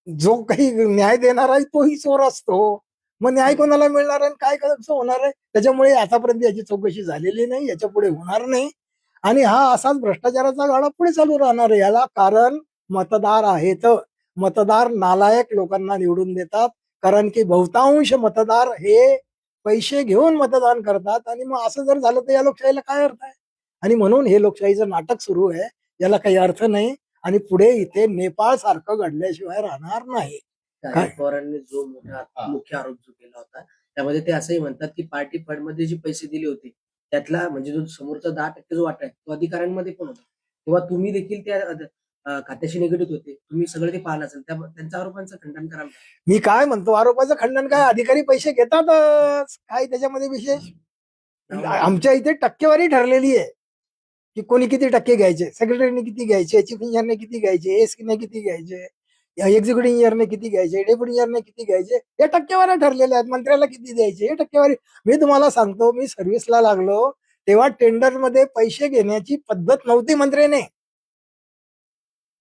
जो काही न्याय देणार आहे तोही चोर असतो. मग न्याय कोणाला मिळणार आहे आणि काय कसं होणार आहे? त्याच्यामुळे आतापर्यंत याची चौकशी झालेली नाही, याच्या पुढे होणार नाही. आणि हा असाच भ्रष्टाचाराचा गाडा पुढे चालू राहणार आहे. याला कारण मतदार आहेत. मतदार नालायक लोकांना निवडून देतात, कारण की बहुतांश मतदार हे पैसे घेऊन मतदान करतात. आणि मग असं जर झालं तर या लोकशाहीला काय अर्थ आहे? आणि म्हणून हे लोकशाहीचं नाटक सुरू आहे, याला काही अर्थ नाही. आणि पुढे इथे नेपाळ सारखं घडल्याशिवाय राहणार नाही. शरद पवारांनी जो मुख्य आरोप जो केला होता, त्यामध्ये ते असंही म्हणतात की पार्टी फंड मध्ये जे पैसे दिले होते त्यातला म्हणजे जो समोरचा 10% जो वाटा आहे तो अधिकाऱ्यांमध्ये पण होता. तेव्हा तुम्ही देखील त्या खात्याशी निगडीत होते. तुम्ही सगळं ते पाहिलं असेल. त्यांच्या आरोपांचं खंडन कराल का? मी काय म्हणतो, आरोपाचं खंडन काय, अधिकारी पैसे घेतातच, काय त्याच्यामध्ये विशेष? आमच्या इथे टक्केवारी ठरलेली आहे की कोणी किती टक्के घ्यायचे, सेक्रेटरीने किती घ्यायचे, चीफ इंजिनियरने किती घ्यायचे, एसकीने किती घ्यायचे, एक्झिक्युटिव्ह इंजिनियरने किती घ्यायचे, डेप्युटी इंजिनियरने किती घ्यायचे, या टक्केवाऱ्या ठरलेल्या आहेत. मंत्र्याला किती द्यायचे हे टक्केवारी. मी तुम्हाला सांगतो, मी सर्व्हिसला लागलो तेव्हा टेंडर मध्ये पैसे घेण्याची पद्धत नव्हती मंत्र्याने.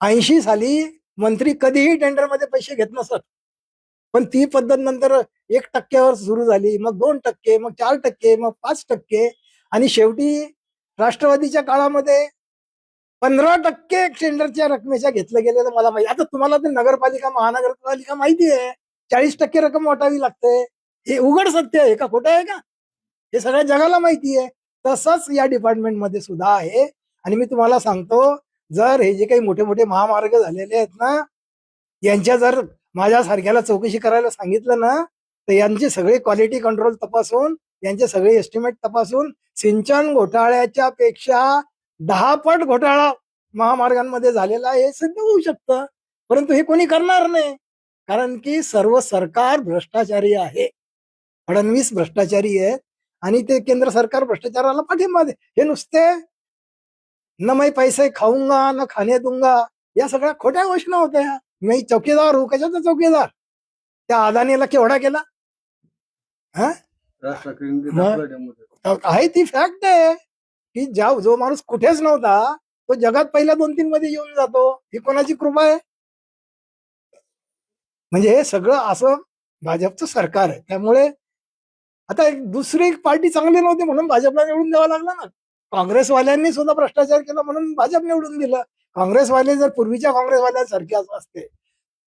80 साली मंत्री कधीही टेंडरमध्ये पैसे घेत नसत. पण ती पद्धत नंतर 1% सुरू झाली, मग 2%, मग 4%, मग 5%, आणि शेवटी राष्ट्रवादीच्या काळामध्ये 15% टेंडरच्या रकमेच्या घेतलं गेलेलं मला माहिती. आता तुम्हाला ते नगरपालिका महानगरपालिका माहिती आहे, 40% रक्कम वाटावी लागते. हे उघड सत्य आहे का, खोटं आहे का? हे सगळ्या जगाला माहिती आहे. तसंच या डिपार्टमेंटमध्ये सुद्धा आहे. आणि मी तुम्हाला सांगतो, जर हे जे काही मोठे मोठे महामार्ग झालेले आहेत ना, यांच्या जर माझ्या सारख्याला चौकशी करायला सांगितलं ना, तर यांचे सगळे क्वालिटी कंट्रोल तपासून, यांचे सगळे एस्टिमेट तपासून, सिंचन घोटाळ्याच्या पेक्षा 10 पट घोटाळा महामार्गांमध्ये झालेला हे सिद्ध होऊ शकतं. परंतु हे कोणी करणार नाही, कारण की सर्व सरकार भ्रष्टाचारी आहे. फडणवीस भ्रष्टाचारी आहेत आणि ते केंद्र सरकार भ्रष्टाचाराला पाठिंबा दे. हे नुसते न मैं पैसे खाऊंगा न खाने दूंगा, या सगळ्या खोट्या घोषणा होत्या. मी चौकीदार हूं, कशाचा चौकीदार? त्या अदानीला केवढा केला? हा, आहे ती फॅक्ट आहे की जो माणूस कुठेच नव्हता तो जगात पहिल्या 2-3 मध्ये येऊन जातो. ही कोणाची कृपा आहे? म्हणजे हे सगळं असं भाजपचं सरकार आहे. त्यामुळे आता एक दुसरी पार्टी चांगली नव्हती म्हणून भाजपला निवडून द्यावं लागलं ना. काँग्रेसवाल्यांनी सुद्धा भ्रष्टाचार केला म्हणून भाजप निवडून दिलं. काँग्रेसवाले जर पूर्वीच्या काँग्रेसवाल्यांसारखे असते,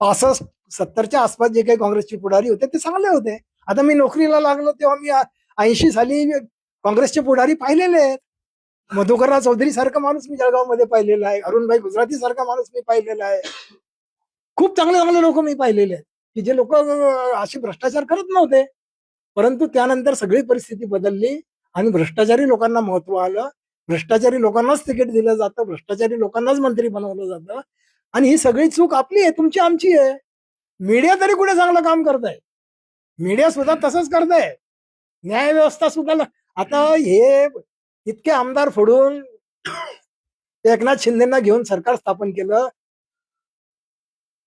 65-70च्या आसपास जे काही काँग्रेसचे पुढारी होते ते चांगले होते. आता मी नोकरीला लागलो तेव्हा मी 80 साली काँग्रेसचे पुढारी पाहिलेले आहेत. मधुकरराव चौधरी सारखा माणूस मी जळगावमध्ये पाहिलेला आहे. अरुणभाई गुजराती सारखा माणूस मी पाहिलेला आहे. खूप चांगले चांगले लोक मी पाहिलेले आहेत की जे लोक असे भ्रष्टाचार करत नव्हते. परंतु त्यानंतर सगळी परिस्थिती बदलली आणि भ्रष्टाचारी लोकांना महत्व आलं. भ्रष्टाचारी लोकांनाच तिकीट दिलं जातं, भ्रष्टाचारी लोकांनाच मंत्री बनवलं जातं. आणि ही सगळी चूक आपली आहे, तुमची आमची आहे. मीडिया तरी कुठे चांगलं काम करत आहे? मीडिया सुद्धा तसंच करत आहे. न्याय व्यवस्था सुद्धा आता हे इतके आमदार फोडून एकनाथ शिंदेना घेऊन सरकार स्थापन केलं.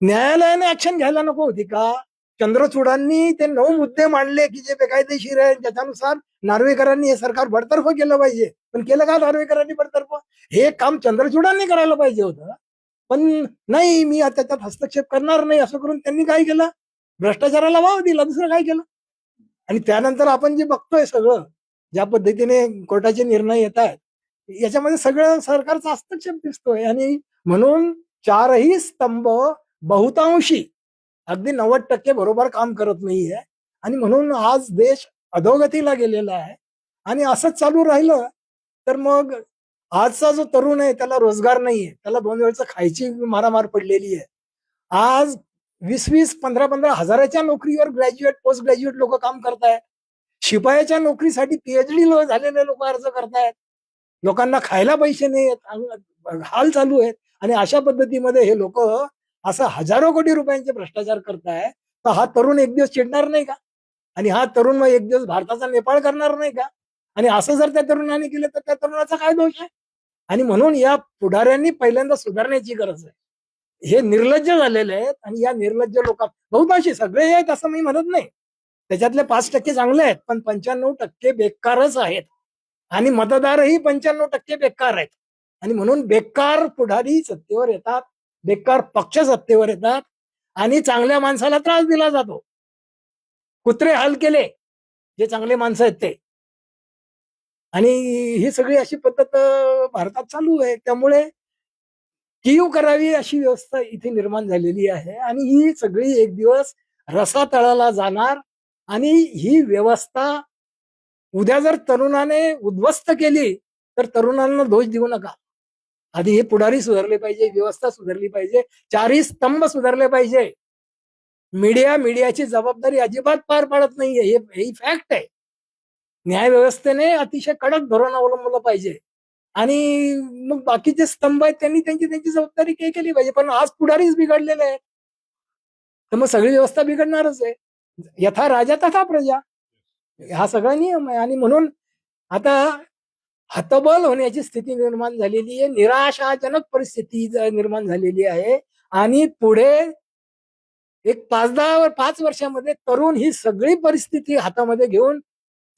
न्यायालयाने ऍक्शन घ्यायला नको होती का? चंद्रचूडांनी ते 9 मुद्दे मांडले की जे बेकायदेशीर आहे, ज्याच्यानुसार नार्वेकरांनी हे सरकार बडतर्फ केलं पाहिजे. पण केलं का नार्वेकरांनी बडतर्फ? हे काम चंद्रचूडांनी करायला पाहिजे होतं. पण नाही, मी त्याच्यात हस्तक्षेप करणार नाही असं करून त्यांनी काय केलं? भ्रष्टाचाराला वाव दिला, दुसरं काय केलं? आणि त्यानंतर आपण जे बघतोय सगळं, ज्या पद्धतीने कोर्टाचे निर्णय येत आहेत, याच्यामध्ये सगळं सरकारचा हस्तक्षेप दिसतोय. आणि म्हणून 4ही स्तंभ बहुतांशी, अगदी 90% बरोबर काम करत नाहीये. आणि म्हणून आज देश अधोगतीला गेलेला आहे. आणि असंच चालू राहिलं तर मग आजचा जो तरुण आहे त्याला रोजगार नाहीये, त्याला 2 वेळचं खायची मारामार पडलेली आहे. आज 20-20, 15-15 हजाराच्या नोकरीवर ग्रॅज्युएट, पोस्ट ग्रॅज्युएट लोक काम करतायत. शिपायाच्या नोकरीसाठी पीएचडी झालेले लोक अर्ज करतायत. लोकांना खायला पैसे नाही आहेत, हाल चालू आहेत. आणि अशा पद्धतीमध्ये हे लोक असं हजारो कोटी रुपयांचे भ्रष्टाचार करताय. तर हा तरुण एक दिवस चिडणार नाही का? आणि हा तरुण मग एक दिवस भारताचा नेपाळ करणार नाही का? आणि असं जर त्या तरुणाने केलं तर त्या तरुणाचा काय दोष आहे? आणि म्हणून या पुढाऱ्यांनी पहिल्यांदा सुधारण्याची गरज आहे. हे निर्लज्ज झालेले आहेत आणि या निर्लज्ज लोकांना, बहुतांशी सगळे आहेत असं मी म्हणत नाही, त्याच्यातले 5% चांगले आहेत, पण 95% बेकारच आहेत. आणि मतदारही 95% बेकार आहेत. आणि म्हणून बेकार पुढारी सत्तेवर येतात, बेकार पक्ष सत्तेवर येतात. आणि चांगल्या माणसाला त्रास दिला जातो. कुत्रे हाल केले जे चांगले माणसं आहेत ते. आणि ही सगळी अशी पद्धत भारतात चालू आहे. त्यामुळे कीव करावी अशी व्यवस्था इथे निर्माण झालेली आहे आणि ही सगळी एक दिवस रसातळाला जाणार. आणि ही व्यवस्था उद्या जर तरुणाने उद्ध्वस्त केली तर तरुणांना दोष देऊ नका. आधी हे पुढारी सुधारले पाहिजे, व्यवस्था सुधारली पाहिजे, चारही स्तंभ सुधारले पाहिजे. मीडियाची जबाबदारी अजिबात पार पाडत नाहीये, ही फॅक्ट आहे. न्याय व्यवस्थेने अतिशय कडक धोरण अवलंबलं पाहिजे. आणि मग बाकीचे स्तंभ आहेत त्यांनी त्यांची त्यांची जबाबदारी केली पाहिजे. पण आज पुढारीच बिघडलेले आहेत, तर मग सगळी व्यवस्था बिघडणारच आहे. यथा राजा तथा प्रजा, हा सगळा नियम आहे. आणि म्हणून आता हतबल होण्याची स्थिती निर्माण झालेली आहे, निराशाजनक परिस्थिती निर्माण झालेली आहे. आणि पुढे एक 5 वर्षामध्ये तरुण ही सगळी परिस्थिती हातामध्ये घेऊन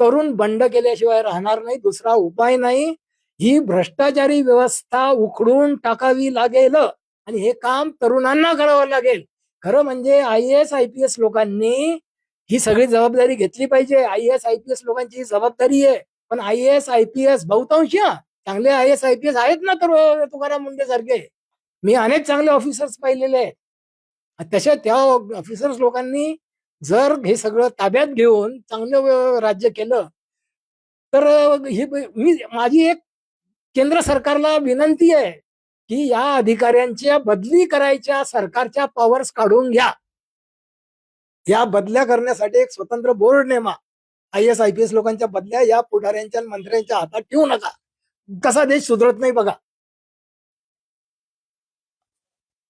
तरुण बंड केल्याशिवाय राहणार नाही. दुसरा उपाय नाही. ही भ्रष्टाचारी व्यवस्था उखडून टाकावी लागेल आणि हे काम तरुणांना करावं लागेल. खरं म्हणजे IAS IPS लोकांनी ही सगळी जबाबदारी घेतली पाहिजे. IAS IPS लोकांची ही जबाबदारी आहे. पण IAS IPS बहुतांश चांगले IAS IPS आहेत ना, तर तुकाराम मुंडे सारखे मी अनेक चांगले ऑफिसर्स पाहिलेले आहेत. तशा त्या ऑफिसर्स लोकांनी जर हे सगळं ताब्यात घेऊन चांगलं राज्य केलं तर ही माझी एक केंद्र सरकारला विनंती आहे की या अधिकाऱ्यांच्या बदली करायच्या सरकारच्या पॉवर्स काढून घ्या. या बदल्या करण्यासाठी एक स्वतंत्र बोर्ड नेमा. IAS IPS लोकांच्या बदल्या या पुढाऱ्यांच्या मंत्र्यांच्या हातात ठेवू नका. कसा देश सुधरत नाही बघा.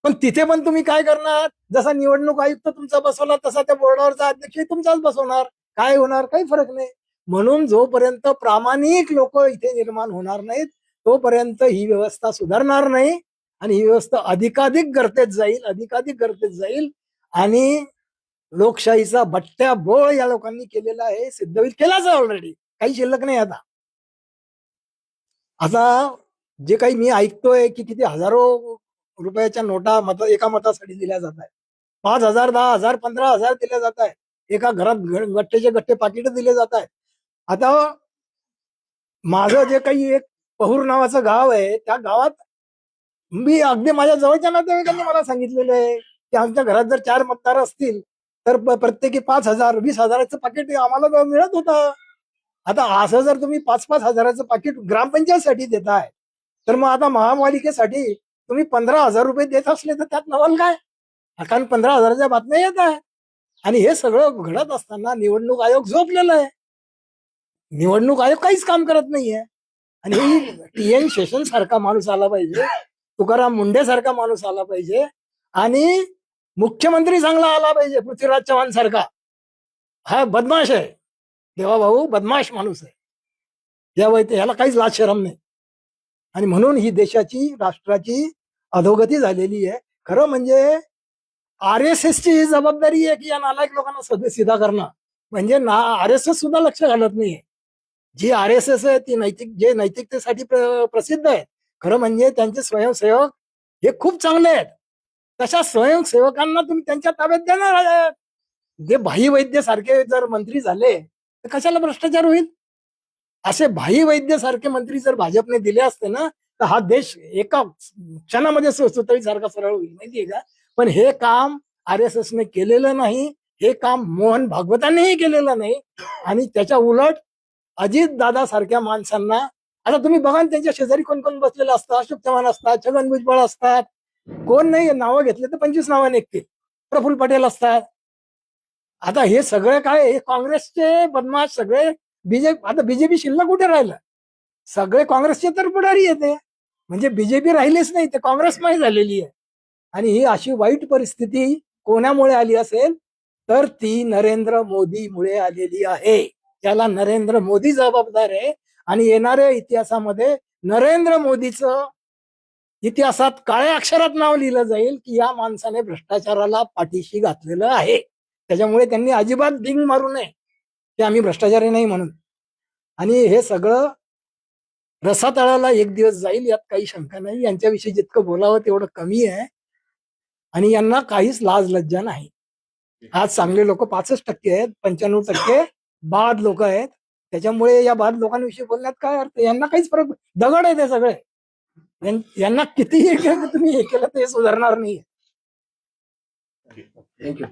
पण तिथे पण तुम्ही काय करणार, जसा निवडणूक आयुक्त तुमचा बसवला तसा त्या बोर्डावरचा अध्यक्ष तुमचाच बसवणार. काय होणार, काही फरक नाही. म्हणून जोपर्यंत प्रामाणिक लोक इथे निर्माण होणार नाहीत तोपर्यंत ही व्यवस्था सुधारणार नाही. आणि ही व्यवस्था अधिकाधिक गर्तेत जाईल आणि लोकशाहीचा बट्ट्या बोळ या लोकांनी केलेला आहे, सिद्ध होईल. केलाच आहे ऑलरेडी, काही शिल्लक नाही. आता जे काही मी ऐकतोय की किती हजारो रुपयाच्या नोटा एका मतासाठी दिल्या जात आहेत. 5,000, 10,000, 15,000 दिल्या जात आहेत. एका घरात गट्टेचे गट्टे पाकिट दिले जात आहेत. आता माझं जे काही एक पहूर नावाचं गाव आहे, त्या गावात मी अगदी माझ्या जवळच्या नातेवाईकांनी मला सांगितलेलं आहे की आमच्या घरात जर 4 मतदार असतील तर प्रत्येकी 5,000, 20,000चं पाकिट आम्हाला मिळत होतं. आता असं जर तुम्ही 5-5 हजाराचं पाकिट ग्रामपंचायतसाठी देताय तर मग आता महापालिकेसाठी तुम्ही 15,000 रुपये देत असले तर त्यात नवल काय. कारण 15,000च्या बातम्या येत आहे. आणि हे सगळं घडत असताना निवडणूक आयोग झोपलेला आहे. निवडणूक आयोग काहीच काम करत नाहीये. आणि TN शेषन सारखा माणूस आला पाहिजे, तुकाराम मुंडे सारखा माणूस आला पाहिजे आणि मुख्यमंत्री चांगला आला पाहिजे, पृथ्वीराज चव्हाण सारखा. हा बदमाश आहे, देवाभाऊ बदमाश माणूस आहे. ह्याला काहीच लाज शरम नाही. आणि म्हणून ही देशाची राष्ट्राची अधोगती झालेली आहे. खरं म्हणजे RSS ची जबाबदारी आहे की या नालायक लोकांना सिधा करणं. म्हणजे RSS सुद्धा लक्ष घालत नाहीये. जी RSS आहे ती नैतिकतेसाठी प्रसिद्ध आहे. खरं म्हणजे त्यांचे स्वयंसेवक हे खूप चांगले आहेत. तशा स्वयंसेवकांना तुम्ही त्यांच्या ताब्यात देणार आहे. जे भाई वैद्य सारखे जर मंत्री झाले तर कशाला भ्रष्टाचार होईल. असे भाई वैद्य सारखे मंत्री जर भाजपने दिले असते ना तर हा देश एका क्षणामध्ये सुतळी सारखा सरळ होईल, माहितीये का. पण हे काम RSS ने केलेलं नाही. हे काम मोहन भागवतांनीही केलेलं नाही. आणि त्याच्या उलट अजित दादा सारख्या माणसांना, आता तुम्ही बघा ना त्यांच्या शेजारी कोण कोण बसलेलं असतं. अशोक चव्हाण असतात, छगन भुजबळ असतात. कोण नाही नावं घेतले तर 25 नावं निघतील. प्रफुल्ल पटेल असतात. आता हे सगळे काय, हे काँग्रेसचे बदमाश सगळे. आता बीजेपी शिल्लक कुठे राहिलं. सगळे काँग्रेसचे तर पुढारी येते. म्हणजे बीजेपी राहिलीच नाही, ते काँग्रेसमय झालेली आहे. आणि ही अशी वाईट परिस्थिती कोणामुळे आली असेल तर ती नरेंद्र मोदीमुळे आलेली आहे. त्याला नरेंद्र मोदी जबाबदार आहे. आणि येणाऱ्या इतिहासामध्ये नरेंद्र मोदीचं इतिहासात काळ्या अक्षरात नाव लिहिलं जाईल की या माणसाने भ्रष्टाचाराला पाठीशी घातलेलं आहे. त्याच्यामुळे त्यांनी अजिबात डिंग मारू नये की आम्ही भ्रष्टाचारी नाही म्हणून. आणि हे सगळं रसातळाला एक दिवस जाईल, यात काही शंका नाही. यांच्याविषयी जितकं बोलावं तेवढं कमी आहे. आणि यांना काहीच लाज लज्जा नाही. आज चांगले लोक 65% आहेत, 95% बाद लोक आहेत. त्याच्यामुळे या बाद लोकांविषयी बोलण्यात काय अर्थ? यांना काहीच फरक, दगड आहे ते सगळे. यांना कितीही तुम्ही हे केलं ते सुधारणार नाही. थँक्यू.